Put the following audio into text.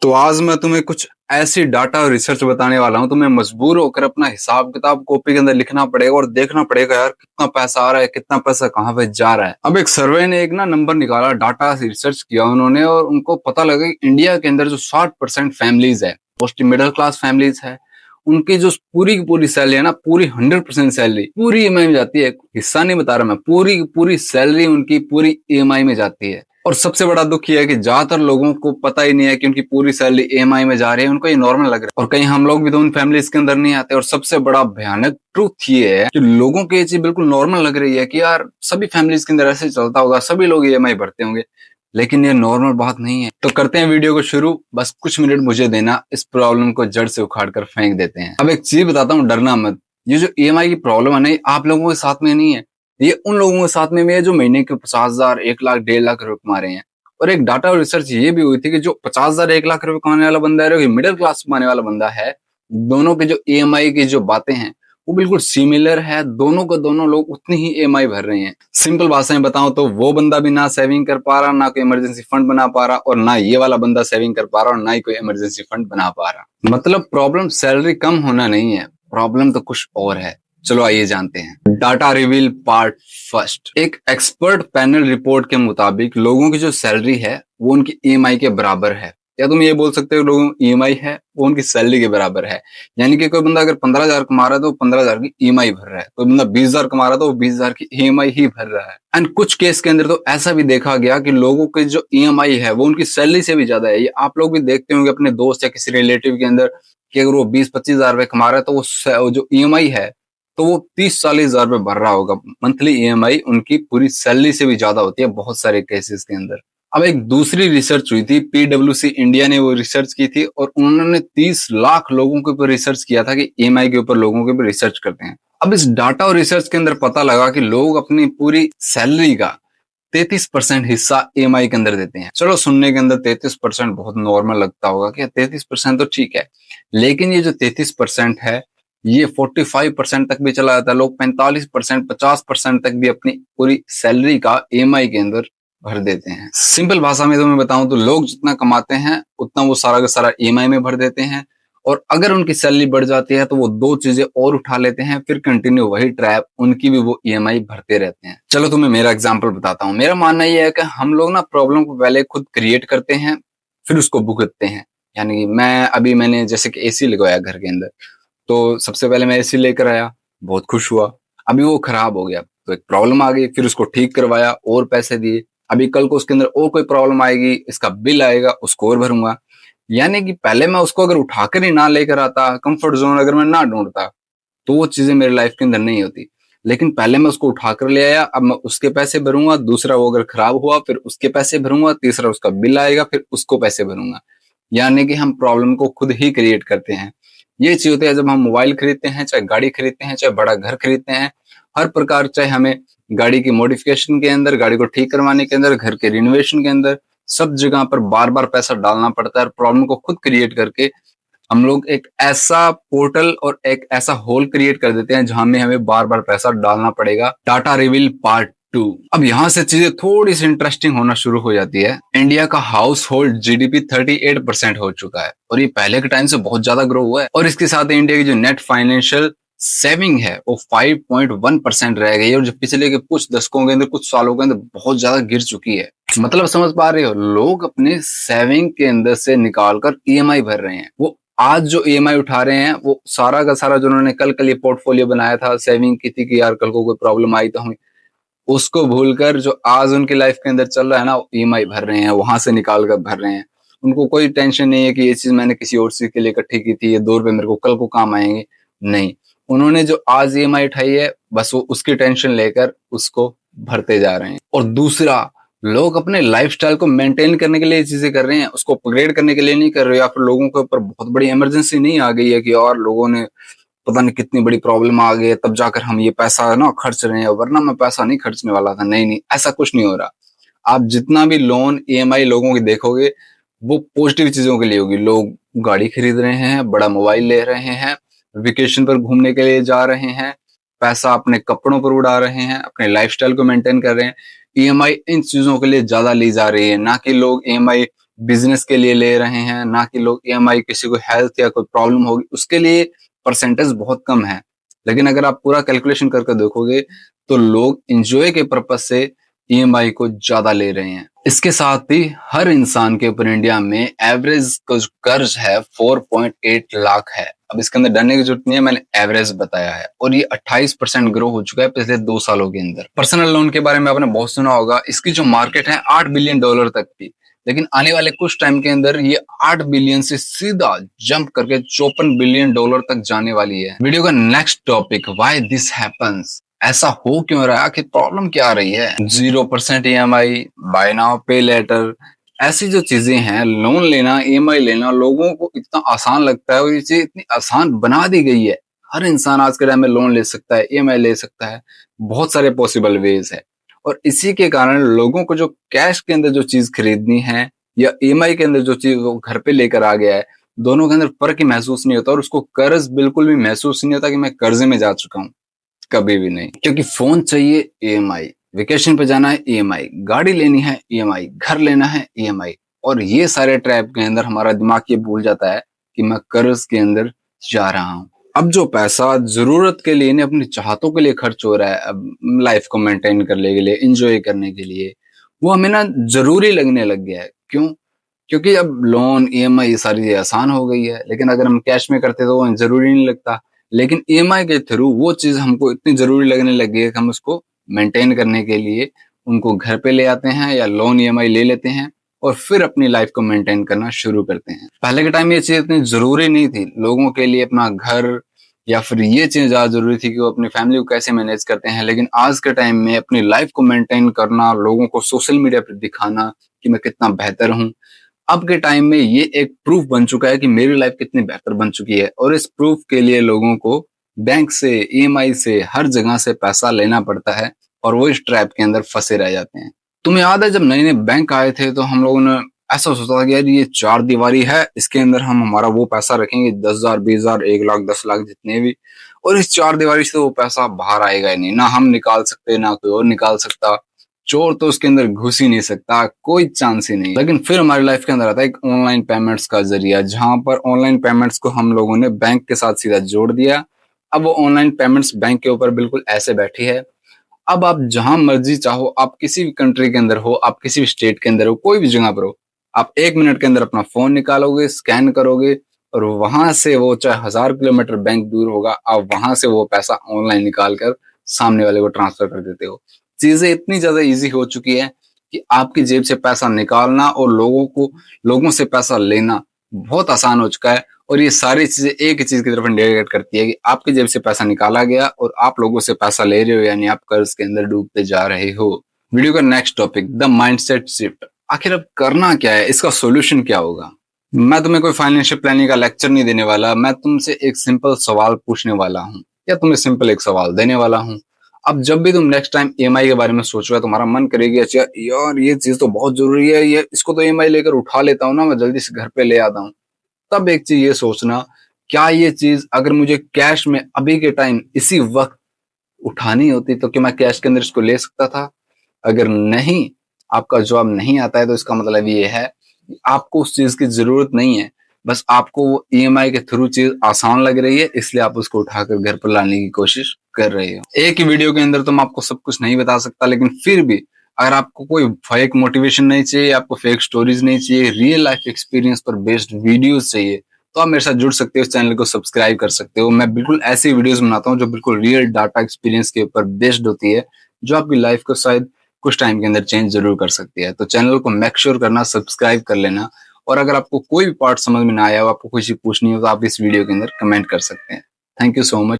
तो आज मैं तुम्हें कुछ ऐसी डाटा और रिसर्च बताने वाला हूं। तुम्हें मजबूर होकर अपना हिसाब किताब कॉपी के अंदर लिखना पड़ेगा और देखना पड़ेगा यार कितना पैसा आ रहा है, कितना पैसा कहाँ पे जा रहा है। अब एक सर्वे ने एक नंबर निकाला, डाटा रिसर्च किया उन्होंने और उनको पता लगा कि इंडिया के अंदर जो 60% फैमिलीज है, मोस्टली मिडिल क्लास फैमिलीज है, उनकी जो पूरी की पूरी सैलरी है ना, पूरी 100% सैलरी पूरी ईएमआई में जाती है। हिस्सा नहीं बता रहा मैं, पूरी की पूरी सैलरी उनकी पूरी ईएमआई में जाती है। और सबसे बड़ा दुख ये है कि ज्यादातर लोगों को पता ही नहीं है कि उनकी पूरी सैलरी ईएमआई में जा रही है। उनको ये नॉर्मल लग रहा है और कहीं हम लोग भी तो उन फैमिलीज के अंदर नहीं आते। और सबसे बड़ा भयानक ट्रूथ ये है कि लोगों को ये चीज बिल्कुल नॉर्मल लग रही है कि यार सभी फैमिलीज के अंदर ऐसे चलता होगा, सभी लोग ईएमआई भरते होंगे, लेकिन ये नॉर्मल बात नहीं है। तो करते हैं वीडियो को शुरू। बस कुछ मिनट मुझे देना, इस प्रॉब्लम को जड़ से उखाड़ कर फेंक देते हैं। अब एक चीज बताता हूँ, डरना मत। ये जो ईएमआई की प्रॉब्लम है ना, आप लोगों के साथ में नहीं है, ये उन लोगों के साथ में भी है जो महीने के 50,000, 1 लाख, 1.5 लाख रुपए कमा रहे हैं। और एक डाटा और रिसर्च ये भी हुई थी कि जो 50,000, 1 लाख रुपए कमाने वाला बंदा है और मिडिल क्लास कमाने वाला बंदा है, दोनों के जो ईएमआई की जो बातें हैं वो बिल्कुल सिमिलर है। दोनों को दोनों लोग उतनी ही ईएमआई भर रहे हैं। सिंपल भाषा में बताऊं तो वो बंदा भी ना सेविंग कर पा रहा, ना कोई इमरजेंसी फंड बना पा रहा, और ना ये वाला बंदा सेविंग कर पा रहा और ना ही कोई इमरजेंसी फंड बना पा रहा। मतलब प्रॉब्लम सैलरी कम होना नहीं है, प्रॉब्लम तो कुछ और है। चलो आइए जानते हैं। Data reveal part first. एक एक्सपर्ट पैनल रिपोर्ट के मुताबिक लोगों की जो सैलरी है वो उनकी ईएमआई के बराबर है। या तुम ये बोल सकते हो लोगों की ईएमआई है वो उनकी सैलरी के बराबर है। यानी कि कोई बंदा अगर 15,000 कमा रहा है तो वो 15,000 की ईएमआई भर रहा है, कोई बंदा 20,000 कमा रहा है तो वो 20,000 की ईएमआई ही भर रहा है। एंड कुछ केस के अंदर तो ऐसा भी देखा गया कि लोगों की जो ईएमआई है वो उनकी सैलरी से भी ज्यादा है। ये आप लोग भी देखते होंगे अपने दोस्त या किसी रिलेटिव के अंदर कि अगर वो 20-25,000 रुपए कमा रहा है तो वो जो ईएमआई है तो वो 30-40,000 रुपए भर रहा होगा। मंथली ईएमआई उनकी पूरी सैलरी से भी ज्यादा होती है बहुत सारे केसेस के अंदर। अब एक दूसरी रिसर्च हुई थी, पीडब्ल्यूसी इंडिया ने वो रिसर्च की थी और उन्होंने 30 लाख लोगों के ऊपर रिसर्च किया था कि ईएमआई के ऊपर लोगों के ऊपर रिसर्च करते हैं। अब इस डाटा और रिसर्च के अंदर पता लगा कि लोग अपनी पूरी सैलरी का 33% हिस्सा ईएमआई के अंदर देते हैं। चलो सुनने के अंदर 33% बहुत नॉर्मल लगता होगा कि 33% तो ठीक है, लेकिन ये जो 33% है ये 45% तक भी चला जाता है। लोग 45%, 50% तक भी अपनी पूरी सैलरी का ईएमआई के अंदर भर देते हैं। सिंपल भाषा में तुम्हें बताऊं तो लोग जितना कमाते हैं उतना वो सारा का सारा ईएमआई में भर देते हैं, और अगर उनकी सैलरी बढ़ जाती है तो वो दो चीजें और उठा लेते हैं, फिर कंटिन्यू वही ट्रैप, उनकी भी वो ईएमआई भरते रहते हैं। चलो तुम्हें मेरा एग्जांपल बताता हूँ। मेरा मानना यह है कि हम लोग ना प्रॉब्लम को पहले खुद क्रिएट करते हैं फिर उसको भुगतते हैं। यानी मैंने जैसे कि एसी लगवाया घर के अंदर, तो सबसे पहले मैं एसी लेकर आया, बहुत खुश हुआ। अभी वो खराब हो गया तो एक प्रॉब्लम आ गई, फिर उसको ठीक करवाया और पैसे दिए। अभी कल को उसके अंदर और कोई प्रॉब्लम आएगी, इसका बिल आएगा, उसको और भरूंगा। यानी कि पहले मैं उसको अगर उठाकर ही ना लेकर आता, कंफर्ट जोन अगर मैं ना ढूंढता, तो वो चीजें मेरी लाइफ के अंदर नहीं होती। लेकिन पहले मैं उसको उठाकर ले आया, अब मैं उसके पैसे भरूंगा, दूसरा वो अगर खराब हुआ फिर उसके पैसे भरूंगा, तीसरा उसका बिल आएगा फिर उसको पैसे भरूंगा। यानी कि हम प्रॉब्लम को खुद ही क्रिएट करते हैं। ये चीज होती है जब हम मोबाइल खरीदते हैं, चाहे गाड़ी खरीदते हैं, चाहे बड़ा घर खरीदते हैं, हर प्रकार, चाहे हमें गाड़ी की मॉडिफिकेशन के अंदर, गाड़ी को ठीक करवाने के अंदर, घर के रिनोवेशन के अंदर, सब जगह पर बार बार पैसा डालना पड़ता है। प्रॉब्लम को खुद क्रिएट करके हम लोग एक ऐसा पोर्टल और एक ऐसा होल क्रिएट कर देते हैं जहां में हमें बार बार पैसा डालना पड़ेगा। Data reveal part 2। अब यहां से चीजें थोड़ी सी इंटरेस्टिंग होना शुरू हो जाती है। इंडिया का हाउस होल्ड जीडीपी 38% हो चुका है और ये पहले के टाइम से बहुत ज्यादा ग्रो हुआ है। और इसके साथ इंडिया की जो नेट फाइनेंशियल सेविंग है वो 5.1% रह गई है, और जो पिछले के कुछ दशकों के अंदर, कुछ सालों के अंदर बहुत ज्यादा गिर चुकी है। मतलब समझ पा रहे हो, लोग अपने सेविंग के अंदर से निकालकर ईएमआई भर रहे हैं। वो आज जो ईएमआई उठा रहे हैं वो सारा का सारा जो उन्होंने कल ये पोर्टफोलियो बनाया था, सेविंग की थी कि यार कल को कोई प्रॉब्लम आई तो हम उसको भूलकर जो आज उनकी लाइफ के अंदर चल रहा है ना, ईएमआई भर रहे हैं, वहां से निकाल कर भर रहे हैं। उनको कोई टेंशन नहीं है कि ये चीज मैंने किसी और चीज के लिए इकट्ठी की थी, ये 2 रुपए मेरे को कल को काम आएंगे। नहीं, उन्होंने जो आज ईएमआई उठाई है बस वो उसकी टेंशन लेकर उसको भरते जा रहे हैं। और दूसरा, लोग अपने लाइफस्टाइल को मेंटेन करने के लिए ये चीजें कर रहे हैं, उसको अपग्रेड करने के लिए नहीं कर रहे। या फिर लोगों के ऊपर बहुत बड़ी इमरजेंसी नहीं आ गई है कि और लोगों ने पता नहीं कितनी बड़ी प्रॉब्लम आ गई है तब जाकर हम ये पैसा ना खर्च रहे हैं, वरना मैं पैसा नहीं खर्चने वाला था। नहीं नहीं, ऐसा कुछ नहीं हो रहा। आप जितना भी लोन ईएमआई लोगों की देखोगे वो पॉजिटिव चीजों के लिए होगी। लोग गाड़ी खरीद रहे हैं, बड़ा मोबाइल ले रहे हैं, वेकेशन पर घूमने के लिए जा रहे हैं, पैसा अपने कपड़ों पर उड़ा रहे हैं, अपने लाइफस्टाइल को मेंटेन कर रहे हैं। ईएमआई इन चीजों के लिए ज्यादा ली जा रही है, ना कि लोग ईएमआई बिजनेस के लिए ले रहे हैं, ना कि लोग ईएमआई किसी को हेल्थ या कोई प्रॉब्लम होगी उसके लिए परसेंटेज बहुत कम है। लेकिन अगर आप पूरा कैलकुलेशन करके देखोगे तो लोग एंजॉय के पर्पज से ईएमआई को ज्यादा ले रहे हैं। इसके साथ ही हर इंसान के ऊपर इंडिया में एवरेज का जो कर्ज है 4.8 लाख है। अब इसके अंदर डरने की जरूरत नहीं है, मैंने एवरेज बताया है और ये 28% ग्रो हो चुका है पिछले 2 सालों के अंदर। पर्सनल लोन के बारे में आपने बहुत सुना होगा, इसकी जो मार्केट है $8 बिलियन तक थी, लेकिन आने वाले कुछ टाइम के अंदर ये 8 बिलियन से सीधा जंप करके $54 बिलियन तक जाने वाली है। वीडियो का next topic, why this happens, ऐसा हो क्यों रहा है, आखिर प्रॉब्लम क्या आ रही है। 0% ईएमआई, बाय नाउ पे लेटर, ऐसी जो चीजें हैं, लोन लेना, ईएमआई लेना लोगों को इतना आसान लगता है और ये चीज इतनी आसान बना दी गई है। हर इंसान आज के टाइम में लोन ले सकता है, ईएमआई ले सकता है, बहुत सारे पॉसिबल वेज है। और इसी के कारण लोगों को जो कैश के अंदर जो चीज खरीदनी है या ईएमआई के अंदर जो चीज वो घर पे लेकर आ गया है, दोनों के अंदर फर्क ही महसूस नहीं होता और उसको कर्ज बिल्कुल भी महसूस नहीं होता कि मैं कर्जे में जा चुका हूँ, कभी भी नहीं। क्योंकि फोन चाहिए ईएमआई, वेकेशन पे जाना है ईएमआई, गाड़ी लेनी है ईएमआई, घर लेना है ईएमआई, और ये सारे ट्रैप के अंदर हमारा दिमाग ये भूल जाता है कि मैं कर्ज के अंदर जा रहा हूँ। अब जो पैसा जरूरत के लिए नहीं, अपनी चाहतों के लिए खर्च हो रहा है, अब लाइफ को मेंटेन करने के लिए, एंजॉय करने के लिए, वो हमें ना जरूरी लगने लग गया है। क्यों? क्योंकि अब लोन, ईएमआई ये सारी चीजें आसान हो गई है, लेकिन अगर हम कैश में करते तो वो जरूरी नहीं लगता। लेकिन ईएमआई के थ्रू वो चीज हमको इतनी जरूरी लगने लगी है कि हम उसको मेंटेन करने के लिए उनको घर पे ले आते हैं या लोन ईएमआई ले लेते हैं और फिर अपनी लाइफ को मेंटेन करना शुरू करते हैं। पहले के टाइम में ये चीज इतनी जरूरी नहीं थी, लोगों के लिए अपना घर या फिर ये चीज ज्यादा जरूरी थी कि वो अपनी फैमिली को कैसे मैनेज करते हैं। लेकिन आज के टाइम में अपनी लाइफ को मेंटेन करना, लोगों को सोशल मीडिया पर दिखाना कि मैं कितना बेहतर हूँ, अब के टाइम में ये एक प्रूफ बन चुका है कि मेरी लाइफ कितनी बेहतर बन चुकी है। और इस प्रूफ के लिए लोगों को बैंक से, ईएमआई से, हर जगह से पैसा लेना पड़ता है और वो इस ट्रैप के अंदर फंसे रह जाते हैं। तुम्हें याद है जब नए नए बैंक आए थे तो हम लोगों ने ऐसा सोचा था कि यार ये 4 दीवारी है, इसके अंदर हम हमारा वो पैसा रखेंगे 10,000, 20,000, 1 लाख, 10 लाख जितने भी, और इस 4 दीवारी से वो पैसा बाहर आएगा ही नहीं, ना हम निकाल सकते ना कोई और निकाल सकता, चोर तो उसके अंदर घुस ही नहीं सकता, कोई चांस ही नहीं। लेकिन फिर हमारी लाइफ के अंदर आता है एक ऑनलाइन पेमेंट्स का जरिया, जहां पर ऑनलाइन पेमेंट्स को हम लोगों ने बैंक के साथ सीधा जोड़ दिया। अब वो ऑनलाइन पेमेंट्स बैंक के ऊपर बिल्कुल ऐसे बैठी है। अब आप जहां मर्जी चाहो, आप किसी भी कंट्री के अंदर हो, आप किसी भी स्टेट के अंदर हो, कोई भी जगह पर हो, आप 1 मिनट के अंदर अपना फोन निकालोगे, स्कैन करोगे और वहां से वो चाहे 1000 किलोमीटर बैंक दूर होगा, आप वहां से वो पैसा ऑनलाइन निकाल कर सामने वाले को ट्रांसफर कर देते हो। चीजें इतनी ज्यादा इजी हो चुकी है कि आपकी जेब से पैसा निकालना और लोगों से पैसा लेना बहुत आसान हो चुका है। और ये सारी चीजें एक ही चीज की तरफ इंडिकेट करती है कि आपकी जेब से पैसा निकाला गया और आप लोगों से पैसा ले रहे हो, यानी आप कर्ज के अंदर डूबते जा रहे हो। वीडियो का next topic, the mindset shift. आखिर अब करना क्या है, इसका सोल्यूशन क्या होगा? मैं तुम्हें कोई फाइनेंशियल प्लानिंग का लेक्चर नहीं देने वाला, मैं तुमसे एक सिंपल सवाल पूछने वाला हूँ या तुम्हें सिंपल एक सवाल देने वाला हूँ। अब जब भी तुम नेक्स्ट टाइम ईएमआई के बारे में सोचोगे, तुम्हारा मन करेगी अच्छा यार ये चीज तो बहुत जरूरी है, ये इसको तो ईएमआई लेकर उठा लेता हूँ ना, मैं जल्दी से घर पे ले आता हूँ। तब एक चीज ये सोचना, क्या ये चीज अगर मुझे कैश में अभी के टाइम इसी वक्त उठानी होती तो क्या मैं कैश के अंदर इसको ले सकता था? अगर नहीं, आपका जवाब नहीं आता है तो इसका मतलब ये है कि आपको उस चीज की जरूरत नहीं है, बस आपको वो ईएमआई के थ्रू चीज आसान लग रही है, इसलिए आप उसको उठाकर घर पर लाने की कोशिश कर रहे हो। एक ही वीडियो के अंदर तो मैं आपको सब कुछ नहीं बता सकता, लेकिन फिर भी अगर आपको कोई फेक मोटिवेशन नहीं चाहिए, आपको फेक स्टोरीज नहीं चाहिए, रियल लाइफ एक्सपीरियंस पर बेस्ड वीडियोस चाहिए, तो आप मेरे साथ जुड़ सकते हो, इस चैनल को सब्सक्राइब कर सकते हो। मैं बिल्कुल ऐसी वीडियोस बनाता हूँ जो बिल्कुल रियल डाटा एक्सपीरियंस के ऊपर बेस्ड होती है, जो आपकी लाइफ को शायद कुछ टाइम के अंदर चेंज जरूर कर सकती है। तो चैनल को मेक श्योर करना, सब्सक्राइब कर लेना। और अगर आपको कोई भी पार्ट समझ में ना आया हो, आपको कुछ पूछनी हो, तो आप इस वीडियो के अंदर कमेंट कर सकते हैं। Thank you so much.